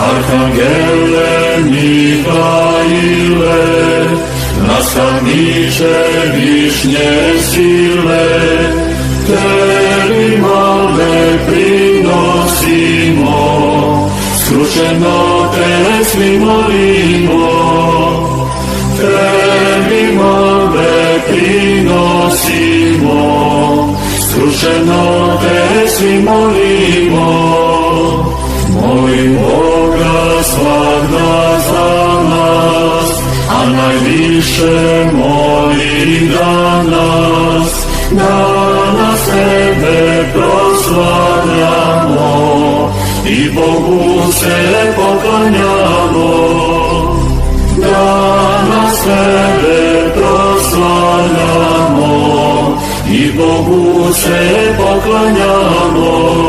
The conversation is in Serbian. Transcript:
Archangele Michaile, nastavniče višnje sile, tebi malbe prinosimo, skrušeno te svi molimo. Tebi malbe prinosimo, skrušeno te svi molimo. Molim Boga svakda za nas, a najviše molim danas, da nas tebe proslavljamo i Bogu se poklanjamo. Da nas tebe proslavljamo i Bogu se poklanjamo.